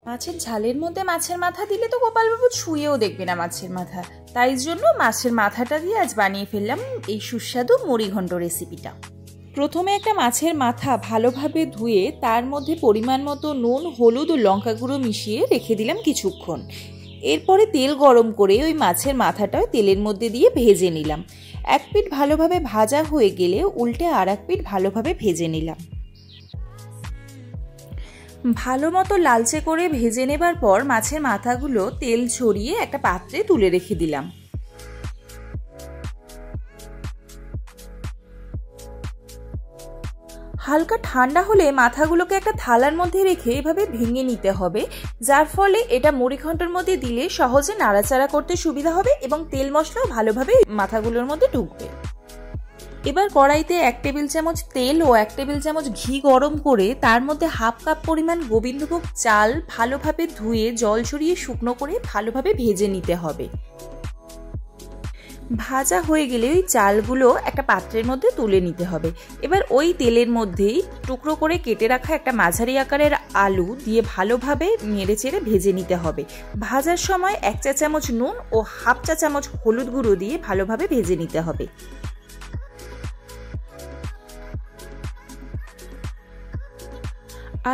মাছের ঝালের মধ্যে মাছের মাথা দিলে তো গোপালবাবু ছুঁয়েও দেখবে না মাছের মাথা, তাই জন্য মাছের মাথাটা দিয়ে আজ বানিয়ে ফেললাম এই সুস্বাদু মুড়িঘণ্ট রেসিপিটা। প্রথমে একটা মাছের মাথা ভালোভাবে ধুয়ে তার মধ্যে পরিমাণ মতো নুন, হলুদ ও লঙ্কা গুঁড়ো মিশিয়ে রেখে দিলাম কিছুক্ষণ। এরপরে তেল গরম করে ওই মাছের মাথাটাও তেলের মধ্যে দিয়ে ভেজে নিলাম। এক পিঠ ভালোভাবে ভাজা হয়ে গেলে উল্টে আর এক পিঠ ভালোভাবে ভেজে নিলাম। ভালো মতো লালচে করে ভেজে নেবার পর মাছের মাথাগুলো তেল ঝরিয়ে একটা পাত্রে তুলে রেখে দিলাম। হালকা ঠান্ডা হলে মাথাগুলোকে একটা থালার মধ্যে রেখে এভাবে ভেঙে নিতে হবে, যার ফলে এটা মুড়িঘণ্টের মধ্যে দিলে সহজে নাড়াচাড়া করতে সুবিধা হবে এবং তেল মশলাও ভালোভাবে মাথাগুলোর মধ্যে ঢুকবে। এবার কড়াইতে 1 টেবিল চামচ তেল ও 1 টেবিল চামচ ঘি গরম করে তার মধ্যে হাফ কাপ পরিমাণ গোবিন্দভোগ চাল ভালোভাবে ধুয়ে জল ঝরিয়ে শুকনো করে ভালোভাবে ভেজে নিতে হবে। ভাজা হয়ে গেলে ওই চালগুলো একটা পাত্রের মধ্যে তুলে নিতে হবে। এবার ওই তেলের মধ্যেই টুকরো করে কেটে রাখা একটা মাঝারি আকারের আলু দিয়ে ভালোভাবে নেড়েচেড়ে ভেজে নিতে হবে। ভাজার সময় 1 চা চামচ নুন ও হাফ চা চামচ হলুদ গুঁড়ো দিয়ে ভালোভাবে ভেজে নিতে হবে।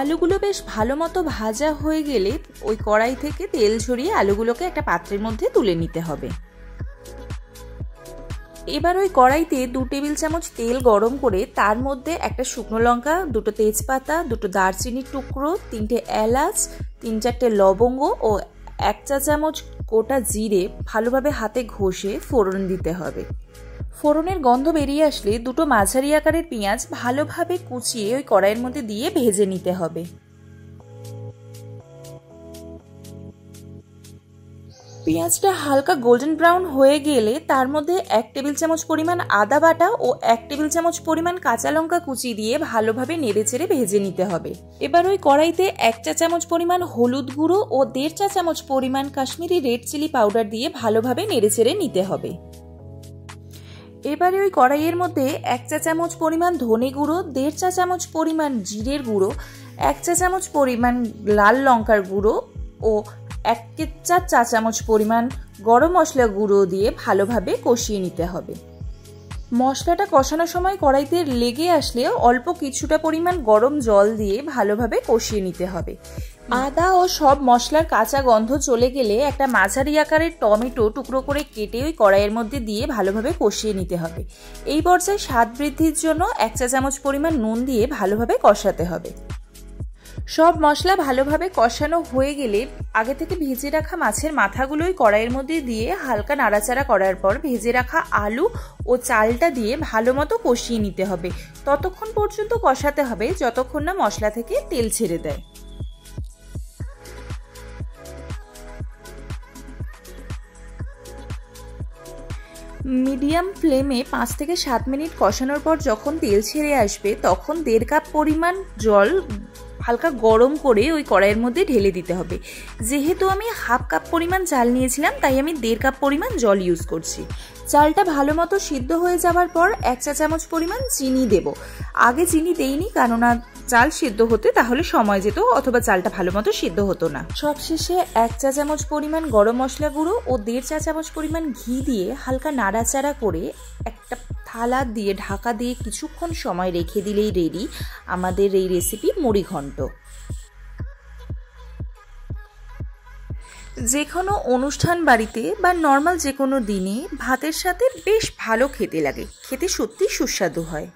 আলুগুলো বেশ ভালো মতো ভাজা হয়ে গেলে ওই কড়াই থেকে তেল ঝরিয়ে আলুগুলোকে একটা পাত্রের মধ্যে তুলে নিতে হবে। এবার ওই কড়াইতে 2 টেবিল চামচ তেল গরম করে তার মধ্যে একটা শুকনো লঙ্কা, 2টো তেজপাতা, 2টো দারচিনির টুকরো, 3টে এলাচ, 3-4টে লবঙ্গ ও 1 চা চামচ গোটা জিরে ভালোভাবে হাতে ঘষে ফোড়ন দিতে হবে। ফোড়নের গন্ধ বেরিয়ে আসলে 2টো মাঝারি আকারের পেঁয়াজ ভালোভাবে কুচিয়ে ওই কড়াইয়ের মধ্যে দিয়ে ভেজে নিতে হবে। পেঁয়াজটা হালকা গোল্ডেন ব্রাউন হয়ে গেলে তার মধ্যে 1 টেবিল চামচ পরিমাণ আদা বাটা ও 1 টেবিল চামচ পরিমাণ কাঁচা লঙ্কা কুচি দিয়ে ভালোভাবে নেড়েচেড়ে ভেজে নিতে হবে। এবার ওই কড়াইতে 1 চা চামচ পরিমাণ হলুদ গুঁড়ো ও 1.5 চা চামচ পরিমাণ কাশ্মীরি রেড চিলি পাউডার দিয়ে ভালোভাবে নেড়েচেড়ে নিতে হবে। এবারে ওই কড়াইয়ের মধ্যে 1 চা চামচ পরিমাণ ধনে গুঁড়ো, 1.5 চা চামচ পরিমাণ জিরের গুঁড়ো, 1 চা চামচ পরিমাণ লাল লঙ্কার গুঁড়ো ও 1 চা চামচ পরিমাণ গরম মশলা গুঁড়ো দিয়ে ভালোভাবে কষিয়ে নিতে হবে। মশলাটা কষানোর সময় কড়াইতে লেগে আসলে অল্প কিছুটা পরিমাণ গরম জল দিয়ে ভালোভাবে কষিয়ে নিতে হবে। আদা ও সব মশলার কাঁচা গন্ধ চলে গেলে একটা মাঝারি আকারের টমেটো টুকরো করে কেটে ওই কড়াইয়ের মধ্যে দিয়ে ভালোভাবে কষিয়ে নিতে হবে। এই পর্যায়ে স্বাদ বৃদ্ধির জন্য 1 চা চামচ পরিমাণ নুন দিয়ে ভালোভাবে কষাতে হবে। সব মশলা ভালোভাবে কষানো হয়ে গেলে আগে থেকে ভেজে রাখা মাছের মাথাগুলোই কড়াইয়ের মধ্যে দিয়ে হালকা নাড়াচাড়া করার পর ভেজে রাখা আলু ও চালটা দিয়ে ভালো মতো কষিয়ে নিতে হবে। ততক্ষণ পর্যন্ত কষাতে হবে যতক্ষণ না মশলা থেকে তেল ছেড়ে দেয়। মিডিয়াম ফ্লেমে 5 থেকে 7 মিনিট কষানোর পর যখন তেল ছেড়ে আসবে তখন 1.5 কাপ পরিমাণ জল হালকা গরম করে ওই কড়াইয়ের মধ্যে ঢেলে দিতে হবে। যেহেতু আমি হাফ কাপ পরিমাণ চাল নিয়েছিলাম তাই আমি 1.5 কাপ পরিমাণ জল ইউজ করছি। চালটা ভালো মতো সিদ্ধ হয়ে যাওয়ার পর 1 চা চামচ পরিমাণ চিনি দেব। আগে চিনি দেইনি কেননা চাল সিদ্ধ হতে তাহলে সময় যেত অথবা চালটা ভালো মতো সিদ্ধ হতো না। সবশেষে 1 চা চামচ পরিমাণ গরম মশলা গুঁড়ো ও 1.5 চা চামচ পরিমাণ ঘি দিয়ে হালকা নাড়াচাড়া করে একটা থালা দিয়ে ঢাকা দিয়ে কিছুক্ষণ সময় রেখে দিলেই রেডি আমাদের এই রেসিপি মুড়িঘণ্ট। যে কোনো অনুষ্ঠান বাড়িতে বা নর্মাল যে কোনো দিনে ভাতের সাথে বেশ ভালো খেতে লাগে, খেতে সত্যি সুস্বাদু হয়।